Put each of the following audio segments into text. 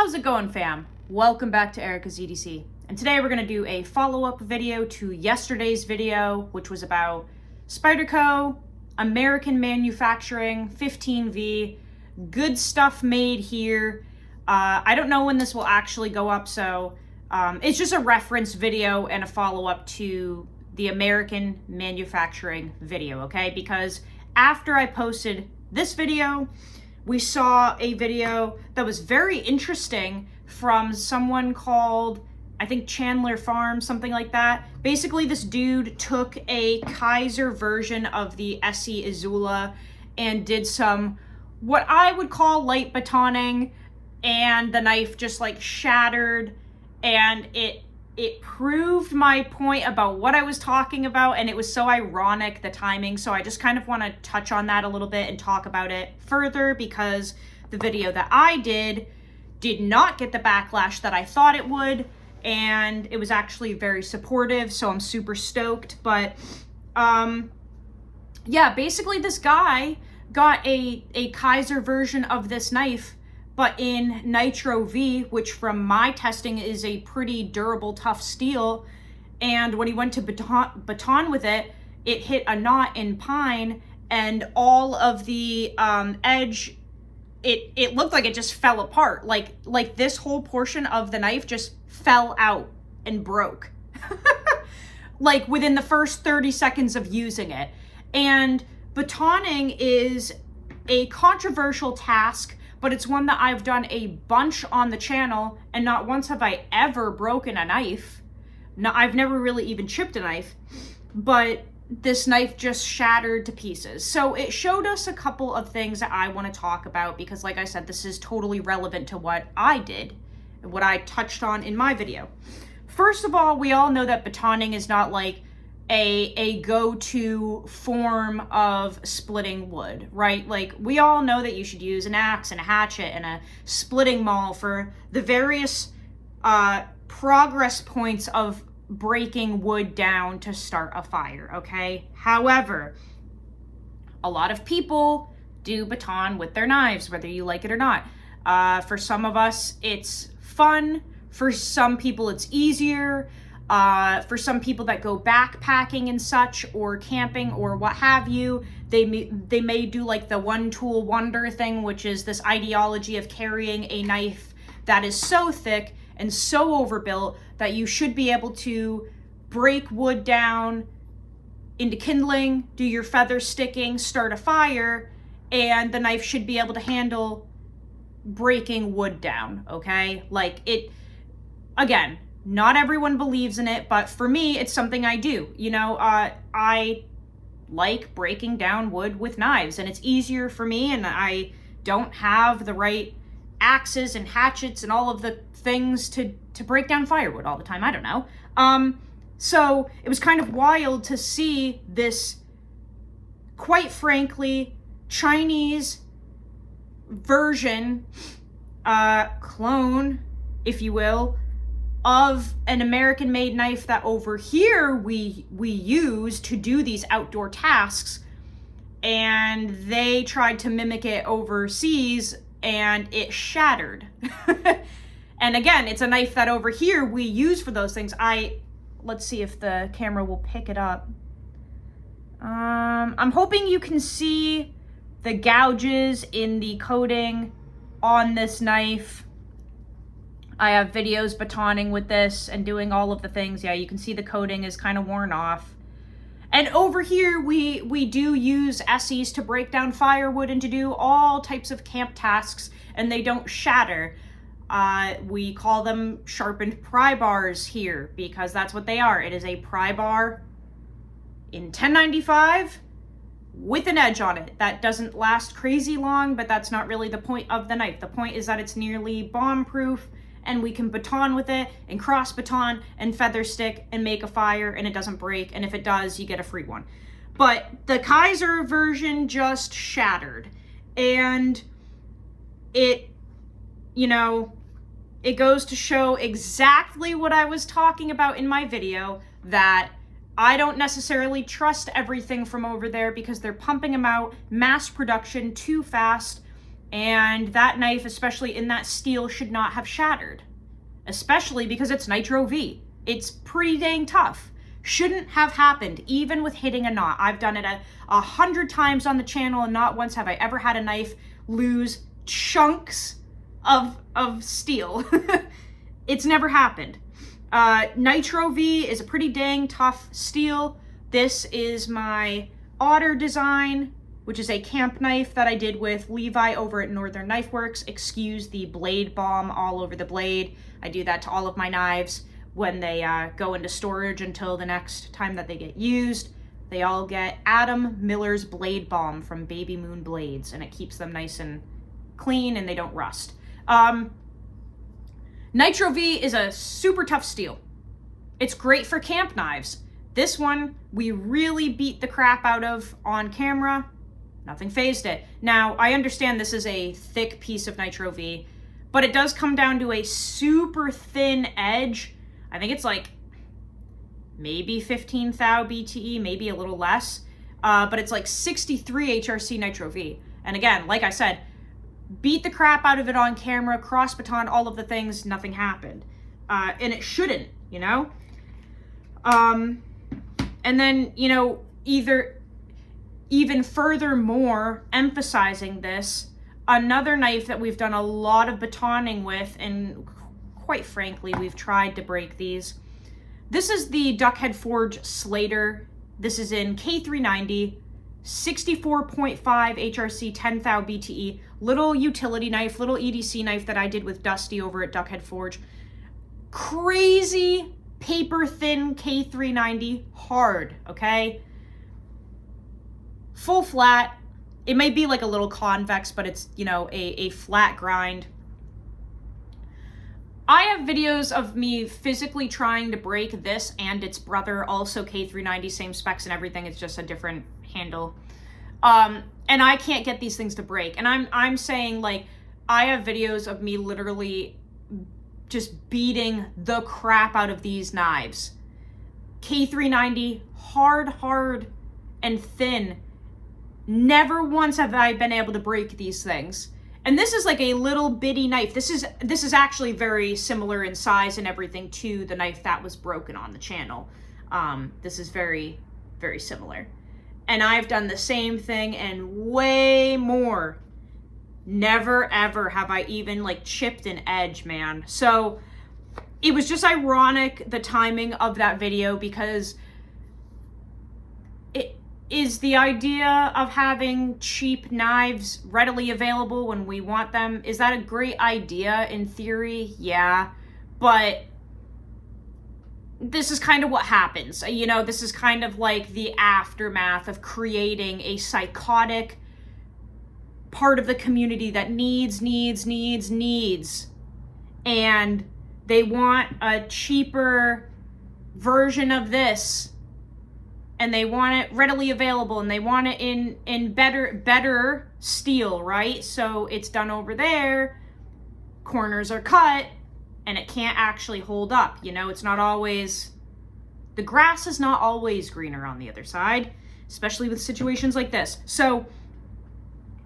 How's it going, fam? Welcome back to Erica's EDC. And today we're going to do a follow-up video to yesterday's video, which was about Spyderco, American manufacturing, 15V, good stuff made here. I don't know when this will actually go up, so it's just a reference video and a follow-up to the American manufacturing video, okay? Because after I posted this video, we saw a video that was very interesting from someone called, I think, Chandler Farm, something like that. Basically, this dude took a Kizer version of the ESEE IZULA and did some, what I would call light batoning, and the knife just like shattered, and it proved my point about what I was talking about, and it was so ironic, the timing, so I just kind of want to touch on that a little bit and talk about it further, because the video that I did not get the backlash that I thought it would, and it was actually very supportive, so I'm super stoked. But yeah, basically this guy got a Kizer version of this knife, but in Nitro V, which from my testing is a pretty durable, tough steel. And when he went to baton with it, it hit a knot in pine, and all of the edge, it looked like it just fell apart. Like this whole portion of the knife just fell out and broke. Like within the first 30 seconds of using it. And batoning is a controversial task, but it's one that I've done a bunch on the channel, and not once have I ever broken a knife. No, I've never really even chipped a knife, but this knife just shattered to pieces. So it showed us a couple of things that I want to talk about, because like I said, this is totally relevant to what I did, and what I touched on in my video. First of all, we all know that batoning is not like a go-to form of splitting wood, right? Like, we all know that you should use an axe and a hatchet and a splitting maul for the various progress points of breaking wood down to start a fire, okay? However, a lot of people do baton with their knives, whether you like it or not. For some of us, it's fun. For some people, it's easier. For some people that go backpacking and such, or camping, or what have you, they may do like the one tool wonder thing, which is this ideology of carrying a knife that is so thick and so overbuilt that you should be able to break wood down into kindling, do your feather sticking, start a fire, and the knife should be able to handle breaking wood down, okay? Like, it, again, not everyone believes in it, but for me, it's something I do. You know, I like breaking down wood with knives, and it's easier for me, and I don't have the right axes and hatchets and all of the things to break down firewood all the time. I don't know. So it was kind of wild to see this, quite frankly, Chinese version, clone, if you will, of an American-made knife that over here we use to do these outdoor tasks, and they tried to mimic it overseas, and it shattered. And again, it's a knife that over here we use for those things. Let's see if the camera will pick it up. I'm hoping you can see the gouges in the coating on this knife. I have videos batoning with this and doing all of the things. Yeah, you can see the coating is kind of worn off. And over here, we do use ESEEs to break down firewood and to do all types of camp tasks, and they don't shatter. We call them sharpened pry bars here, because that's what they are. It is a pry bar in 1095 with an edge on it. That doesn't last crazy long, but that's not really the point of the knife. The point is that it's nearly bomb-proof, and we can baton with it, and cross baton, and feather stick, and make a fire, and it doesn't break, and if it does, you get a free one. But the Kizer version just shattered, and it, you know, it goes to show exactly what I was talking about in my video, that I don't necessarily trust everything from over there, because they're pumping them out, mass production, too fast, And that knife, especially in that steel, should not have shattered. Especially because it's Nitro V. It's pretty dang tough. Shouldn't have happened, even with hitting a knot. I've done it 100 times on the channel, and not once have I ever had a knife lose chunks of steel. It's never happened. Nitro V is a pretty dang tough steel. This is my Otter design, which is a camp knife that I did with Levi over at Northern Knifeworks. Excuse the blade bomb all over the blade. I do that to all of my knives when they go into storage until the next time that they get used. They all get Adam Miller's blade balm from Baby Moon Blades, and it keeps them nice and clean and they don't rust. Nitro V is a super tough steel. It's great for camp knives. This one, we really beat the crap out of on camera. Nothing phased it. Now, I understand this is a thick piece of Nitro V, but it does come down to a super thin edge. I think it's like maybe 15 thou BTE, maybe a little less, but it's like 63 HRC Nitro V. And again, like I said, beat the crap out of it on camera, cross baton, all of the things, nothing happened. And it shouldn't, you know? And then, you know, even furthermore emphasizing this, another knife that we've done a lot of batoning with, and quite frankly, we've tried to break these. This is the Duckhead Forge Slater. This is in K390, 64.5 HRC, 10 thou BTE, little utility knife, little EDC knife that I did with Dusty over at Duckhead Forge. Crazy paper thin K390, hard, okay? Full flat. It may be like a little convex, but it's, you know, a flat grind. I have videos of me physically trying to break this and its brother, also K390, same specs and everything. It's just a different handle. And I can't get these things to break. And I'm saying, like, I have videos of me literally just beating the crap out of these knives. K390, hard, and thin. Never once have I been able to break these things. And this is like a little bitty knife. This is actually very similar in size and everything to the knife that was broken on the channel. This is very, very similar. And I've done the same thing and way more. Never ever have I even like chipped an edge, man. So it was just ironic, the timing of that video, because it is the idea of having cheap knives readily available when we want them. Is that a great idea in theory? Yeah, but this is kind of what happens. You know, this is kind of like the aftermath of creating a psychotic part of the community that needs. And they want a cheaper version of this, and they want it readily available, and they want it in better steel, right? So it's done over there, corners are cut, and it can't actually hold up. You know, it's not always, the grass is not always greener on the other side, especially with situations like this. So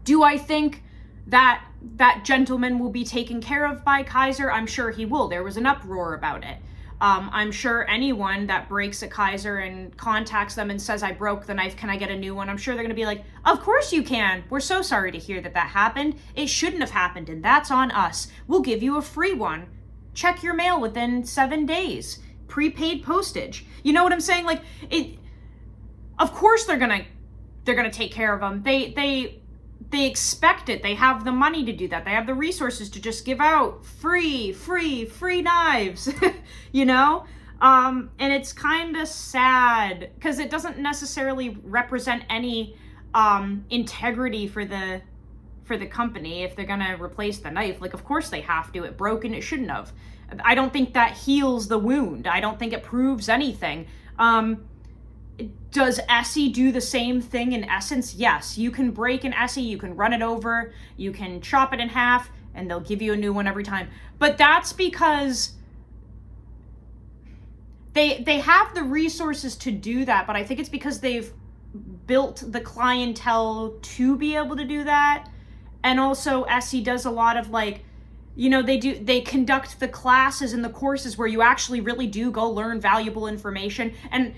do I think that that gentleman will be taken care of by Kizer? I'm sure he will. There was an uproar about it. I'm sure anyone that breaks a Kizer and contacts them and says, I broke the knife, can I get a new one? I'm sure they're going to be like, of course you can. We're so sorry to hear that that happened. It shouldn't have happened, and that's on us. We'll give you a free one. Check your mail within 7 days. Prepaid postage. You know what I'm saying? Like, it, of course they're going to take care of them. They expect it. They have the money to do that. They have the resources to just give out free knives, you know? And it's kind of sad because it doesn't necessarily represent any integrity for the company if they're gonna replace the knife. Like, of course they have to. It broke and it shouldn't have. I don't think that heals the wound. I don't think it proves anything. Does ESEE do the same thing in essence? Yes, you can break an ESEE, you can run it over, you can chop it in half, and they'll give you a new one every time. But that's because they have the resources to do that, but I think it's because they've built the clientele to be able to do that. And also ESEE does a lot of like, you know, they conduct the classes and the courses where you actually really do go learn valuable information. And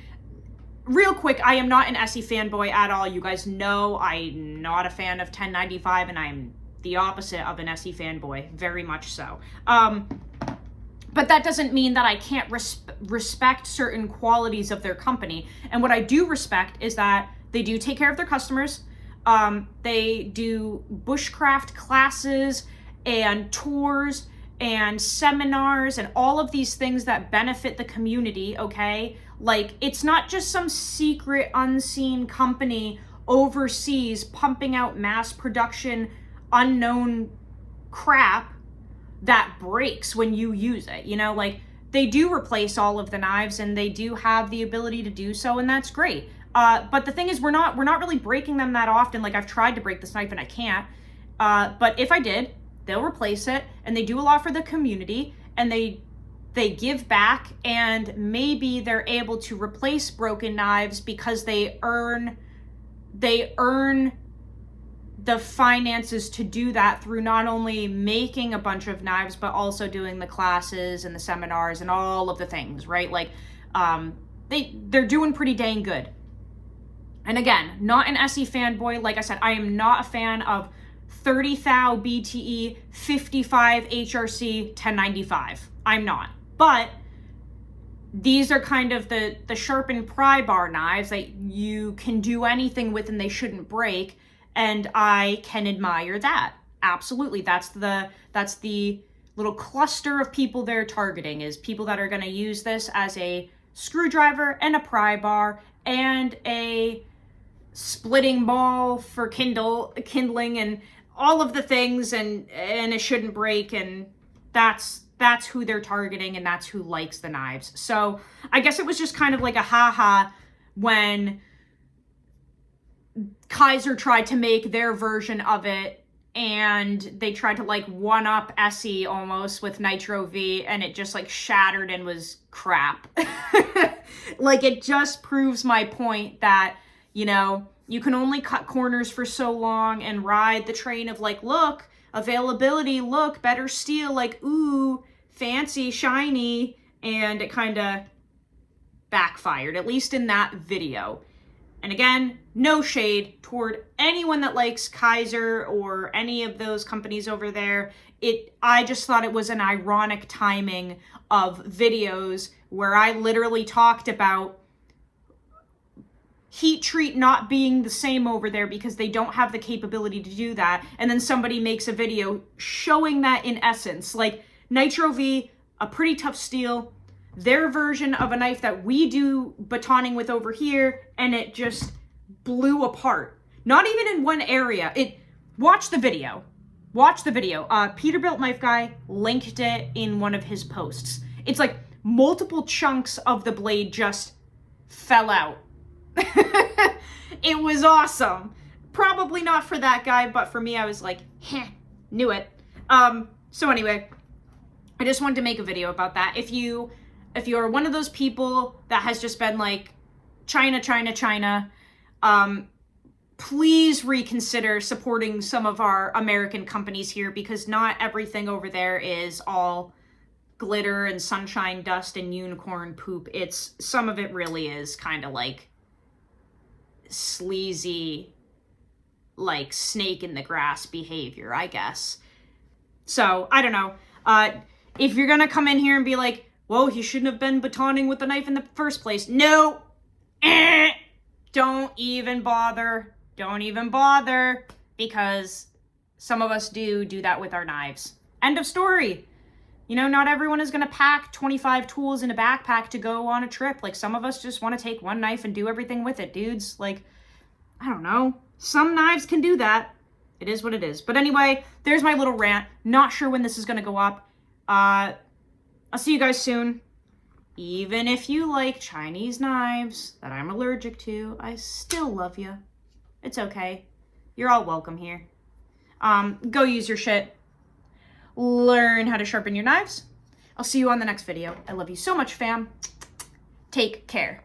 real quick, I am not an ESEE fanboy at all. You guys know I'm not a fan of 1095, and I'm the opposite of an ESEE fanboy, very much so. But that doesn't mean that I can't respect certain qualities of their company. And what I do respect is that they do take care of their customers. They do bushcraft classes and tours and seminars and all of these things that benefit the community, okay? Like, it's not just some secret, unseen company overseas pumping out mass production, unknown crap that breaks when you use it, you know? Like, they do replace all of the knives, and they do have the ability to do so, and that's great. But the thing is, we're not really breaking them that often. Like, I've tried to break this knife and I can't. But if I did, they'll replace it, and they do a lot for the community, and they give back, and maybe they're able to replace broken knives because they earn the finances to do that through not only making a bunch of knives, but also doing the classes and the seminars and all of the things, right? Like, they're doing pretty dang good. And again, not an ESEE fanboy. Like I said, I am not a fan of 30 thou BTE, 55 HRC, 1095. I'm not. But these are kind of the sharpened pry bar knives that you can do anything with and they shouldn't break. And I can admire that. Absolutely. That's the little cluster of people they're targeting, is people that are going to use this as a screwdriver and a pry bar and a splitting maul for kindling and all of the things, and it shouldn't break, and that's who they're targeting, and that's who likes the knives. So I guess it was just kind of like a haha when Kizer tried to make their version of it, and they tried to like one up ESEE almost with Nitro V, and it just like shattered and was crap. Like, it just proves my point that, you know, you can only cut corners for so long and ride the train of like, look, availability, look, better steel, like, ooh, fancy, shiny, and it kind of backfired, at least in that video. And again, no shade toward anyone that likes Kizer or any of those companies over there. I just thought it was an ironic timing of videos where I literally talked about heat treat not being the same over there because they don't have the capability to do that. And then somebody makes a video showing that in essence. Like, Nitro V, a pretty tough steel, their version of a knife that we do batoning with over here, and it just blew apart. Not even in one area. Watch the video. Watch the video. Peterbilt Knife Guy linked it in one of his posts. It's like multiple chunks of the blade just fell out. It was awesome. Probably not for that guy, but for me, I was like, heh, knew it. So anyway, I just wanted to make a video about that. If you're one of those people that has just been like, China, please reconsider supporting some of our American companies here, because not everything over there is all glitter and sunshine dust and unicorn poop. Some of it really is kind of like sleazy, like snake in the grass behavior, I guess. So, I don't know. If you're gonna come in here and be like, whoa, he shouldn't have been batoning with the knife in the first place. No. Don't even bother. Don't even bother. Because some of us do that with our knives. End of story. You know, not everyone is going to pack 25 tools in a backpack to go on a trip. Like, some of us just want to take one knife and do everything with it, dudes. Like, I don't know. Some knives can do that. It is what it is. But anyway, there's my little rant. Not sure when this is going to go up. I'll see you guys soon. Even if you like Chinese knives that I'm allergic to, I still love you. It's okay. You're all welcome here. Go use your shit. Learn how to sharpen your knives. I'll see you on the next video. I love you so much, fam. Take care.